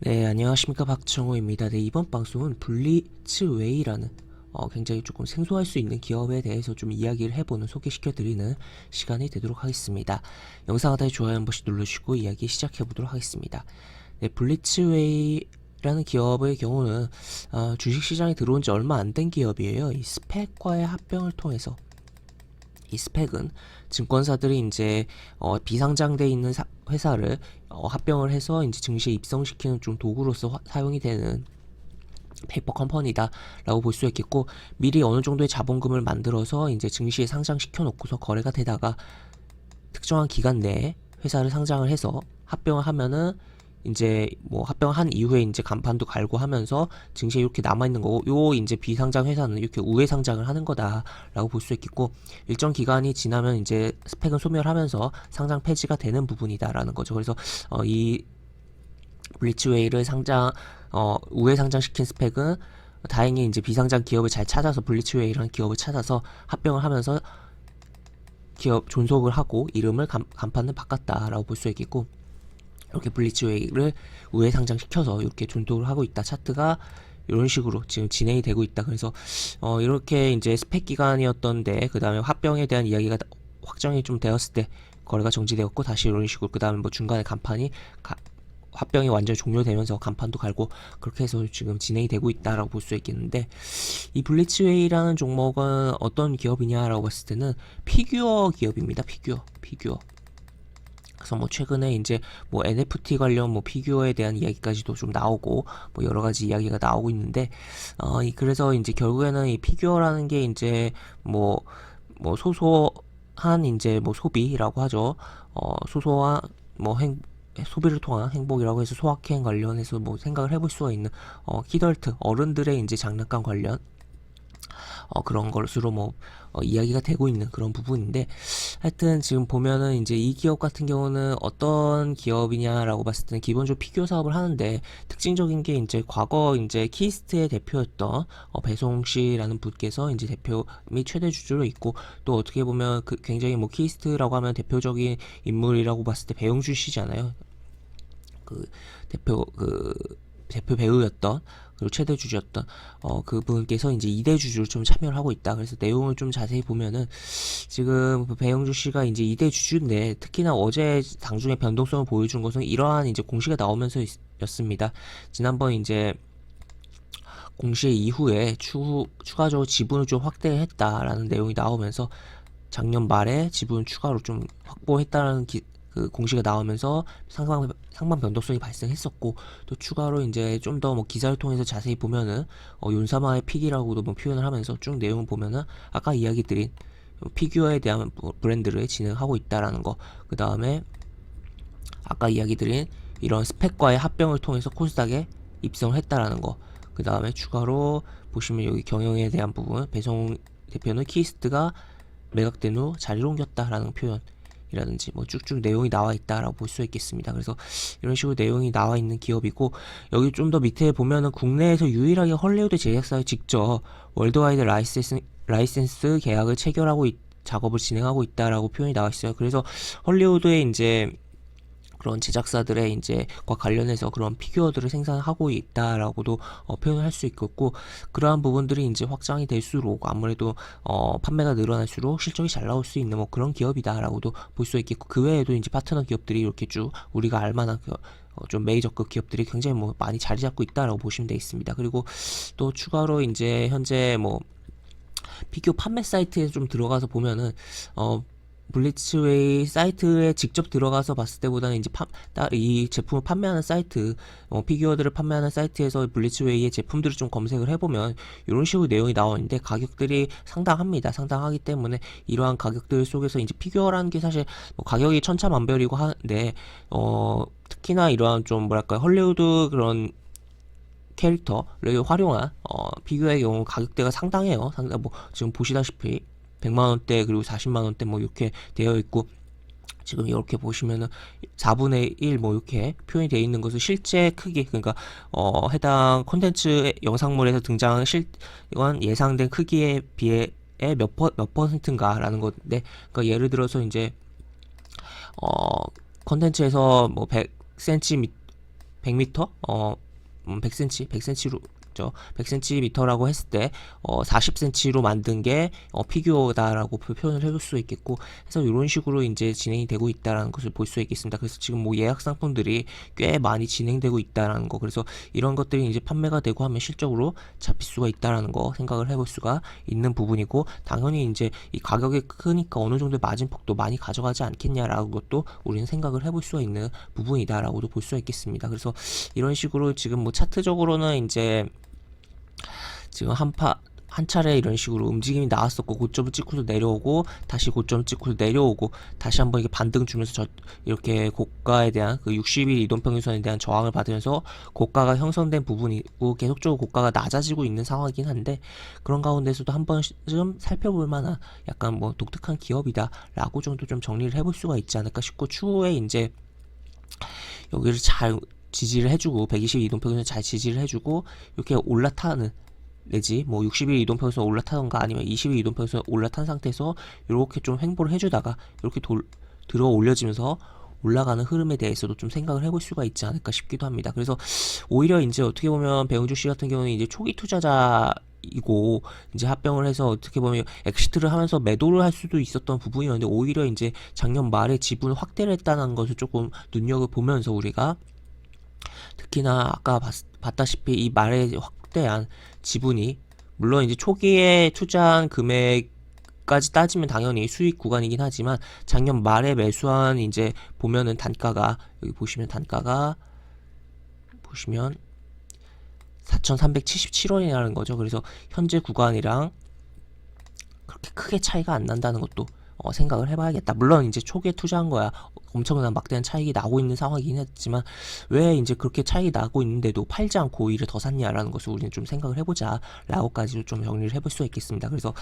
네, 안녕하십니까. 박정호입니다. 네, 이번 방송은 블리츠웨이라는 굉장히 조금 생소할 수 있는 기업에 대해서 좀 이야기를 해보는, 소개시켜드리는 시간이 되도록 하겠습니다. 영상 하단에 좋아요 한 번씩 눌러주시고 이야기 시작해보도록 하겠습니다. 네, 블리츠웨이라는 기업의 경우는 주식시장에 들어온 지 얼마 안 된 기업이에요. 이 스펙과의 합병을 통해서, 이 스펙은 증권사들이 이제 비상장돼 있는 회사를 합병을 해서 이제 증시에 입성시키는 좀 도구로서 사용이 되는 페이퍼 컴퍼니다라고 볼 수 있겠고, 미리 어느 정도의 자본금을 만들어서 이제 증시에 상장시켜 놓고서 거래가 되다가 특정한 기간 내에 회사를 상장을 해서 합병을 하면은 이제 뭐 합병한 이후에 이제 간판도 갈고 하면서 증시에 이렇게 남아 있는 거고, 요 이제 비상장 회사는 이렇게 우회 상장을 하는 거다라고 볼 수 있겠고, 일정 기간이 지나면 이제 스펙은 소멸하면서 상장 폐지가 되는 부분이다라는 거죠. 그래서 이 블리츠웨이를 우회 상장시킨 스펙은 다행히 이제 비상장 기업을 잘 찾아서, 블리츠웨이라는 기업을 찾아서 합병을 하면서 기업 존속을 하고 이름을 간판을 바꿨다라고 볼 수 있겠고, 이렇게 블리츠웨이를 우회 상장시켜서 이렇게 존속을 하고 있다. 차트가 이런 식으로 지금 진행이 되고 있다. 그래서 이렇게 이제 스펙 기간이었던데, 그 다음에 합병에 대한 이야기가 확정이 좀 되었을 때 거래가 정지되었고, 다시 이런 식으로 그 다음에 뭐 중간에 간판이 합병이 완전히 종료되면서 간판도 갈고, 그렇게 해서 지금 진행이 되고 있다라고 볼 수 있겠는데, 이 블리츠웨이라는 종목은 어떤 기업이냐라고 봤을 때는 피규어 기업입니다. 피규어. 그래서 뭐 최근에 이제 뭐 NFT 관련 뭐 피규어에 대한 이야기까지도 좀 나오고, 뭐 여러 가지 이야기가 나오고 있는데, 그래서 이제 결국에는 이 피규어라는 게 이제 뭐 소소한 이제 뭐 소비라고 하죠. 소소한 뭐 소비를 통한 행복이라고 해서 소확행 관련해서 뭐 생각을 해볼 수가 있는 키덜트 어른들의 이제 장난감 관련 그런 것으로 뭐 이야기가 되고 있는 그런 부분인데, 하여튼 지금 보면은 이제 이 기업 같은 경우는 어떤 기업이냐라고 봤을 때는 기본적으로 피규어 사업을 하는데, 특징적인 게 이제 과거 이제 키스트의 대표였던 배송 씨라는 분께서 이제 대표 및 최대 주주로 있고, 또 어떻게 보면 그 굉장히 뭐 키스트라고 하면 대표적인 인물이라고 봤을 때 배용준 씨잖아요. 그 대표 그 대표 배우였던, 그리고 최대 주주였던 그분께서 이제 2대 주주를 좀 참여를 하고 있다. 그래서 내용을 좀 자세히 보면은 지금 배영주 씨가 이제 2대 주주인데, 특히나 어제 당중에 변동성을 보여준 것은 이러한 이제 공시가 나오면서였습니다. 지난번 이제 공시 이후에 추가적으로 지분을 좀 확대했다라는 내용이 나오면서, 작년 말에 지분 추가로 좀 확보했다는 그 공시가 나오면서 상방 변동성이 발생했었고, 또 추가로 이제 좀 더 뭐 기사를 통해서 자세히 보면은 윤사마의 픽이라고도 뭐 표현을 하면서 쭉 내용을 보면은 아까 이야기 드린 피규어에 대한 브랜드를 진행하고 있다라는 거, 그 다음에 아까 이야기 드린 이런 스펙과의 합병을 통해서 코스닥에 입성을 했다라는 거, 그 다음에 추가로 보시면 여기 경영에 대한 부분, 배송 대표는 키스트가 매각된 후 자리를 옮겼다라는 표현이라든지 뭐 쭉쭉 내용이 나와 있다라고 볼 수 있겠습니다. 그래서 이런 식으로 내용이 나와 있는 기업이고, 여기 좀 더 밑에 보면은 국내에서 유일하게 헐리우드 제작사에 직접 월드와이드 라이센스 계약을 체결하고 작업을 진행하고 있다라고 표현이 나와 있어요. 그래서 헐리우드에 이제 그런 제작사들의 이제 과 관련해서 그런 피규어들을 생산하고 있다라고도 표현을 할 수 있겠고, 그러한 부분들이 이제 확장이 될수록 아무래도 판매가 늘어날수록 실적이 잘 나올 수 있는 뭐 그런 기업이다라고도 볼 수 있겠고, 그 외에도 이제 파트너 기업들이 이렇게 쭉 우리가 알만한 좀 메이저급 기업들이 굉장히 뭐 많이 자리 잡고 있다라고 보시면 되겠습니다. 그리고 또 추가로 이제 현재 뭐 피규어 판매 사이트에 좀 들어가서 보면은 블리츠웨이 사이트에 직접 들어가서 봤을 때보다는 이제 이 제품을 판매하는 사이트, 피규어들을 판매하는 사이트에서 블리츠웨이의 제품들을 좀 검색을 해보면 이런 식으로 내용이 나와 있는데, 가격들이 상당합니다. 상당하기 때문에 이러한 가격들 속에서 이제 피규어라는 게 사실 뭐 가격이 천차만별이고 하는데, 특히나 이러한 좀 뭐랄까 헐리우드 그런 캐릭터를 활용한 피규어의 경우 가격대가 상당해요. 상당 뭐 지금 보시다시피 100만원대 그리고 40만원대 뭐 이렇게 되어 있고, 지금 이렇게 보시면은 4분의 1 뭐 이렇게 표현이 되어 있는 것은 실제 크기, 그러니까 해당 콘텐츠 영상물에서 등장한 실현 예상된 크기에 비해 몇 퍼센트인가라는 건데, 그러니까 예를 들어서 이제 콘텐츠에서 뭐 100cm 100m 100cm 100cm라고 했을 때 40cm로 만든 게 피규어다라고 표현을 해줄 수 있겠고, 그래서 이런 식으로 이제 진행이 되고 있다라는 것을 볼 수 있겠습니다. 그래서 지금 뭐 예약 상품들이 꽤 많이 진행되고 있다라는 거, 그래서 이런 것들이 이제 판매가 되고 하면 실적으로 잡힐 수가 있다라는 거 생각을 해볼 수가 있는 부분이고, 당연히 이제 이 가격이 크니까 어느 정도의 마진폭도 많이 가져가지 않겠냐라는 것도 우리는 생각을 해볼 수가 있는 부분이다라고도 볼 수가 있겠습니다. 그래서 이런 식으로 지금 뭐 차트적으로는 이제 지금 한 차례 이런 식으로 움직임이 나왔었고, 고점을 찍고서 내려오고, 다시 고점을 찍고서 내려오고, 다시 한번 이게 반등 주면서 이렇게 고가에 대한 그 60일 이동평균선에 대한 저항을 받으면서 고가가 형성된 부분이고, 계속적으로 고가가 낮아지고 있는 상황이긴 한데, 그런 가운데서도 한 번쯤 살펴볼 만한 약간 뭐 독특한 기업이다 라고 정도 좀 정리를 해볼 수가 있지 않을까 싶고, 추후에 이제 여기를 잘 지지를 해주고, 120일 이동평균선 잘 지지를 해주고, 이렇게 올라타는 내지 뭐 60일 이동평균선 올라타던가 아니면 20일 이동평균선 올라탄 상태에서 이렇게 좀 횡보를 해주다가 이렇게 들어 올려지면서 올라가는 흐름에 대해서도 좀 생각을 해볼 수가 있지 않을까 싶기도 합니다. 그래서 오히려 이제 어떻게 보면 배용주 씨 같은 경우는 이제 초기 투자자이고, 이제 합병을 해서 어떻게 보면 엑시트를 하면서 매도를 할 수도 있었던 부분이었는데, 오히려 이제 작년 말에 지분 확대를 했다는 것을 조금 눈여겨보면서 우리가 특히나 아까 봤다시피 이 말에 확대한 지분이, 물론 이제 초기에 투자한 금액까지 따지면 당연히 수익 구간이긴 하지만, 작년 말에 매수한 이제 보면은 단가가, 여기 보시면 단가가 보시면 4,377원이라는 거죠. 그래서 현재 구간이랑 그렇게 크게 차이가 안 난다는 것도 생각을 해봐야겠다. 물론 이제 초기에 투자한 거야 엄청난 막대한 차익이 나고 있는 상황이긴 했지만, 왜 이제 그렇게 차익이 나고 있는데도 팔지 않고 오히려 더 샀냐라는 것을 우리는 좀 생각을 해보자 라고까지도 좀 정리를 해볼 수 있겠습니다. 그래서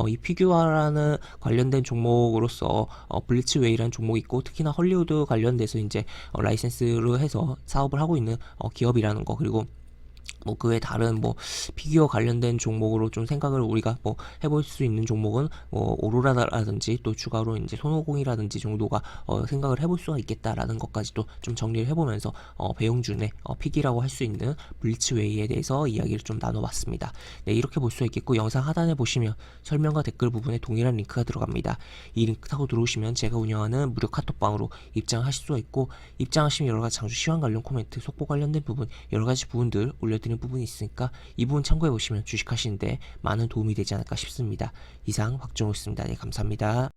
이 피규어라는 관련된 종목으로서 블리츠웨이라는 종목이 있고, 특히나 헐리우드 관련돼서 이제 라이센스로 해서 사업을 하고 있는 기업이라는 거, 그리고 뭐 그 외 다른 뭐 피규어 관련된 종목으로 좀 생각을 우리가 뭐 해볼 수 있는 종목은 뭐 오로라라든지, 또 추가로 이제 손오공이라든지 정도가 생각을 해볼 수가 있겠다라는 것까지도 좀 정리를 해보면서 배용준의 픽이라고 할 수 있는 블리츠웨이에 대해서 이야기를 좀 나눠봤습니다. 네, 이렇게 볼 수 있겠고, 영상 하단에 보시면 설명과 댓글 부분에 동일한 링크가 들어갑니다. 이 링크 타고 들어오시면 제가 운영하는 무료 카톡방으로 입장하실 수가 있고, 입장하시면 여러가지 장주 시황 관련 코멘트, 속보 관련된 부분, 여러가지 부분들 올려드리는 부분이 있으니까 이 부분 참고해 보시면 주식하시는데 많은 도움이 되지 않을까 싶습니다. 이상 박정우였습니다. 네, 감사합니다.